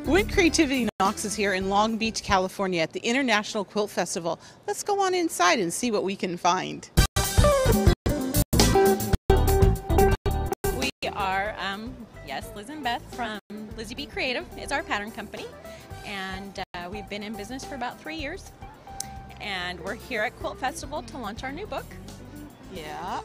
When Creativity Knocks is here in Long Beach, California at the International Quilt Festival. Let's go on inside and see what we can find. We are, yes, Liz and Beth from Lizzie B Creative. It's our pattern company, and we've been in business for about 3 years. And we're here at Quilt Festival to launch our new book. Yeah.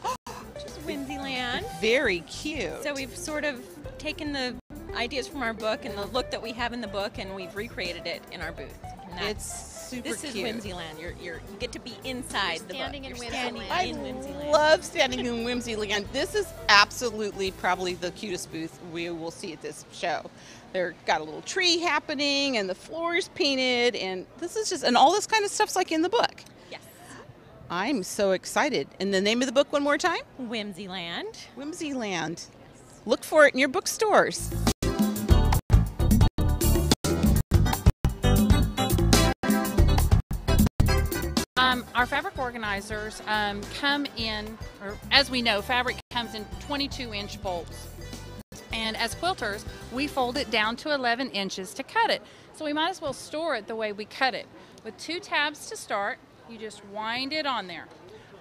Which is Whimsyland. Very cute. So we've sort of taken the ideas from our book and the look that we have in the book, and we've recreated it in our booth. It's super cute. This is Whimsyland. You get to be inside the book. Standing in Whimsyland. I love standing in Whimsyland. This is absolutely probably the cutest booth we will see at this show. They've got a little tree happening, and the floor is painted, and this is just, and all this kind of stuff's like in the book. Yes. I'm so excited. And the name of the book one more time? Whimsyland. Whimsyland. Look for it in your bookstores. Our fabric organizers come in, or as we know, fabric comes in 22-inch bolts. And as quilters, we fold it down to 11 inches to cut it. So we might as well store it the way we cut it. With 2 tabs to start, you just wind it on there.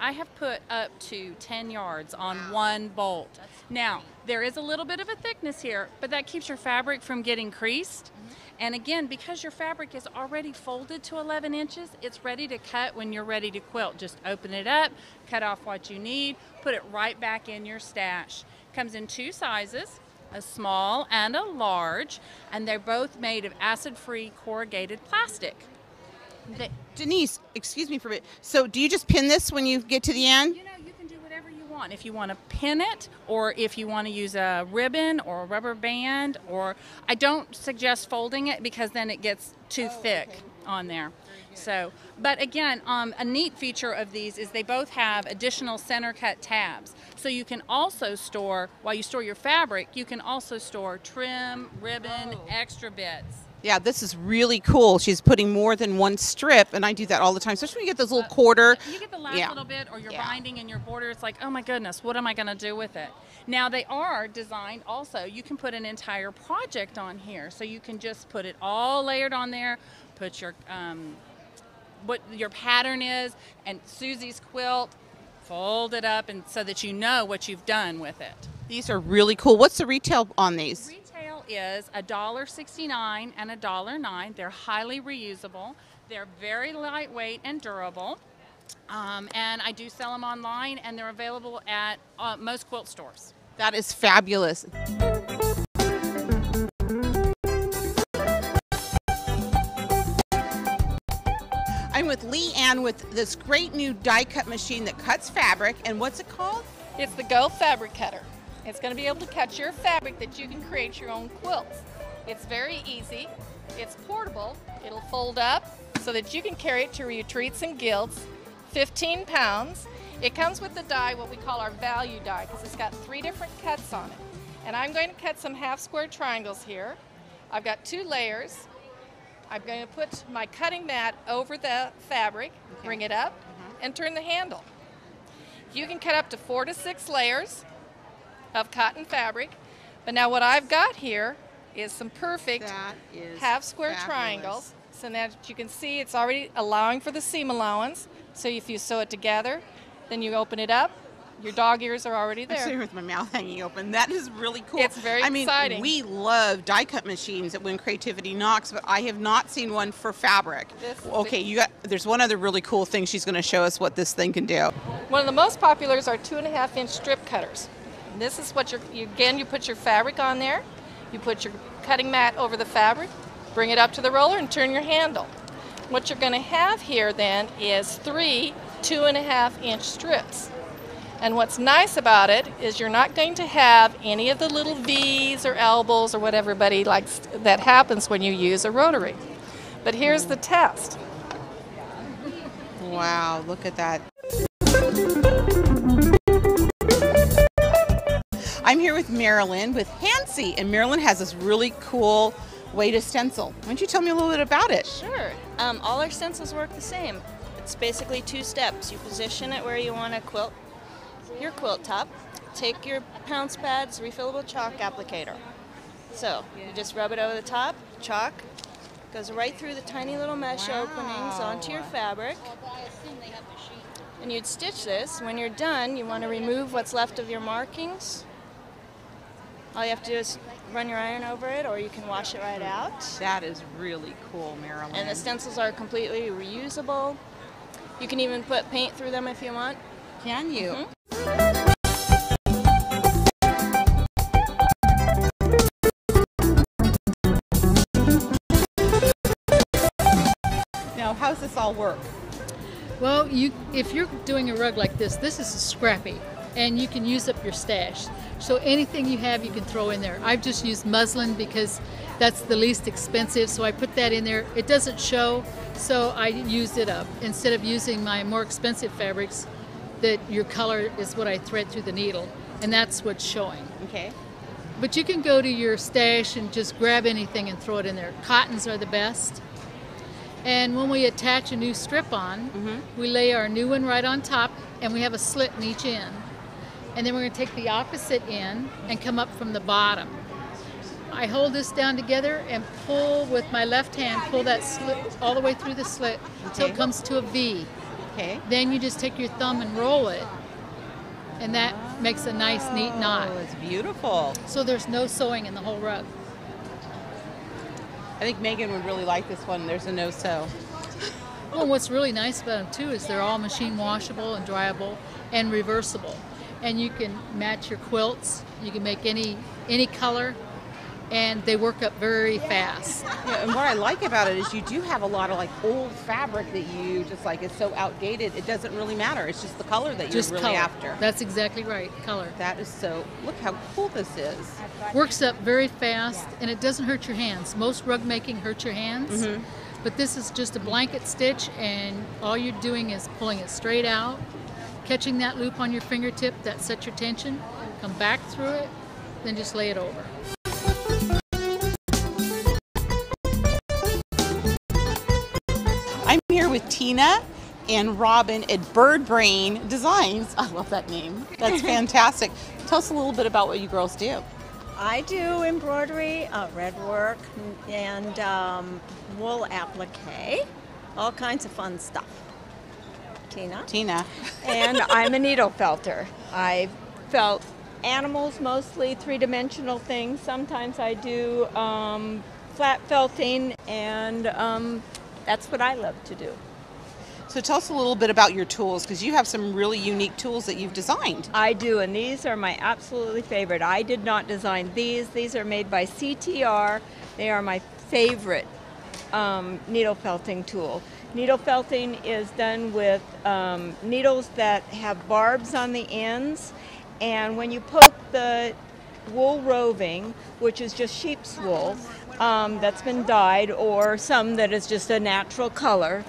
I have put up to 10 yards on one bolt. Now, there is a little bit of a thickness here, but that keeps your fabric from getting creased. And again, because your fabric is already folded to 11 inches, it's ready to cut when you're ready to quilt. Just open it up, cut off what you need, put it right back in your stash. Comes in 2 sizes, a small and a large, and they're both made of acid-free corrugated plastic. Denise, excuse me for a bit. So do you just pin this when you get to the end? You know, you can do whatever you want. If you want to pin it, or if you want to use a ribbon or a rubber band, or I don't suggest folding it because then it gets too thick on there. So, but again, a neat feature of these is they both have additional center cut tabs. So you can also store, while you store your fabric, you can also store trim, ribbon, extra bits. Yeah, this is really cool. She's putting more than one strip, and I do that all the time, especially when you get those little quarter. You get the last little bit, or you're binding in your border. It's like, oh my goodness, what am I going to do with it? Now they are designed also, you can put an entire project on here. So you can just put it all layered on there, put your, what your pattern is, and Susie's quilt, fold it up, and so that you know what you've done with it. These are really cool. What's the retail on these? Retail is $1.69 and $1.09. They're highly reusable. They're very lightweight and durable. And I do sell them online, and they're available at most quilt stores. That is fabulous. I'm with Lee Ann with this great new die cut machine that cuts fabric, and what's it called? It's the Go Fabric Cutter. It's going to be able to cut your fabric that you can create your own quilts. It's very easy. It's portable. It'll fold up so that you can carry it to retreats and guilds. 15 pounds. It comes with the die, what we call our value die, because it's got 3 different cuts on it. And I'm going to cut some half square triangles here. I've got 2 layers. I'm going to put my cutting mat over the fabric, bring it up, and turn the handle. You can cut up to 4 to 6 layers of cotton fabric. But now what I've got here is some perfect half square triangles. So that you can see it's already allowing for the seam allowance. So if you sew it together, then you open it up, your dog ears are already there. I'm sitting with my mouth hanging open. That is really cool. It's very exciting. I mean, we love die cut machines at When Creativity Knocks, but I have not seen one for fabric. Okay, there's one other really cool thing she's going to show us what this thing can do. One of the most popular are 2.5-inch strip cutters. And this is what you put your fabric on there. You put your cutting mat over the fabric, bring it up to the roller, and turn your handle. What you're going to have here then is 3 2.5-inch strips. And what's nice about it is you're not going to have any of the little V's or elbows or what everybody likes that happens when you use a rotary. But here's the test. Wow, look at that. I'm here with Marilyn with Hansi, and Marilyn has this really cool way to stencil. Why don't you tell me a little bit about it? Sure. All our stencils work the same. It's basically 2 steps. You position it where you want to quilt your quilt top, take your pounce pads, refillable chalk applicator, So you just rub it over the top, chalk, goes right through the tiny little mesh openings onto your fabric. And you'd stitch this. When you're done, you want to remove what's left of your markings. All you have to do is run your iron over it, or you can wash it right out. That is really cool, Marilyn. And the stencils are completely reusable. You can even put paint through them if you want. Can you? Mm-hmm. Now, how's this all work? Well, if you're doing a rug like this is scrappy, and you can use up your stash. So anything you have, you can throw in there. I've just used muslin because that's the least expensive, so I put that in there. It doesn't show, so I used it up. Instead of using my more expensive fabrics, that your color is what I thread through the needle, and that's what's showing. Okay. But you can go to your stash and just grab anything and throw it in there. Cottons are the best. And when we attach a new strip on, we lay our new one right on top, and we have a slit in each end. And then we're going to take the opposite end and come up from the bottom. I hold this down together and pull with my left hand, pull that slit all the way through the slit until it comes to a V. Okay. Then you just take your thumb and roll it, and that makes a nice, neat knot. Oh, it's beautiful. So there's no sewing in the whole rug. I think Megan would really like this one. There's a no-sew. Well, what's really nice about them too is they're all machine washable and dryable and reversible. And you can match your quilts. You can make any color, and they work up very fast. Yeah, and what I like about it is you do have a lot of like old fabric that you just like is so outdated. It doesn't really matter. It's just the color that you're really after. That's exactly right. Color. That is so. Look how cool this is. Works up very fast, and it doesn't hurt your hands. Most rug making hurts your hands, but this is just a blanket stitch, and all you're doing is pulling it straight out, catching that loop on your fingertip that sets your tension, come back through it, then just lay it over. I'm here with Tina and Robin at Bird Brain Designs. I love that name. That's fantastic. Tell us a little bit about what you girls do. I do embroidery, red work, and wool applique, all kinds of fun stuff. Tina. And I'm a needle felter. I felt animals, mostly three-dimensional things. Sometimes I do flat felting, and that's what I love to do. So tell us a little bit about your tools, because you have some really unique tools that you've designed. I do, and these are my absolutely favorite. I did not design these. These are made by CTR. They are my favorite needle felting tool. Needle felting is done with needles that have barbs on the ends, and when you poke the wool roving, which is just sheep's wool, that's been dyed, or some that is just a natural color.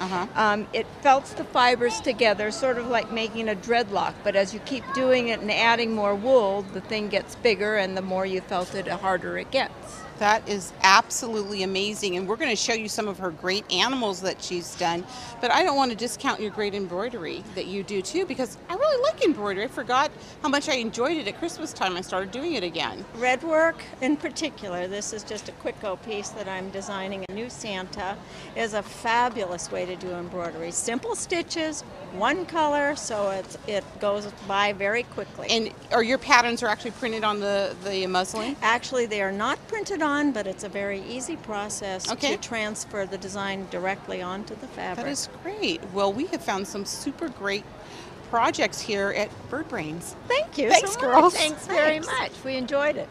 It felts the fibers together, sort of like making a dreadlock, but as you keep doing it and adding more wool, the thing gets bigger, and the more you felt it, the harder it gets. That is absolutely amazing, and we're going to show you some of her great animals that she's done, but I don't want to discount your great embroidery that you do too, because I really like embroidery. I forgot how much I enjoyed it at Christmas time. I started doing it again. Red work in particular, this is just a quick-go piece that I'm designing, a new Santa, is a fabulous way to do embroidery. Simple stitches, one color, so it goes by very quickly. And are your patterns are actually printed on the muslin? Actually, they are not printed on, but it's a very easy process to transfer the design directly onto the fabric. That is great. Well, we have found some super great projects here at Bird Brains. Thank you. Thanks, so girls. Thanks very much. We enjoyed it.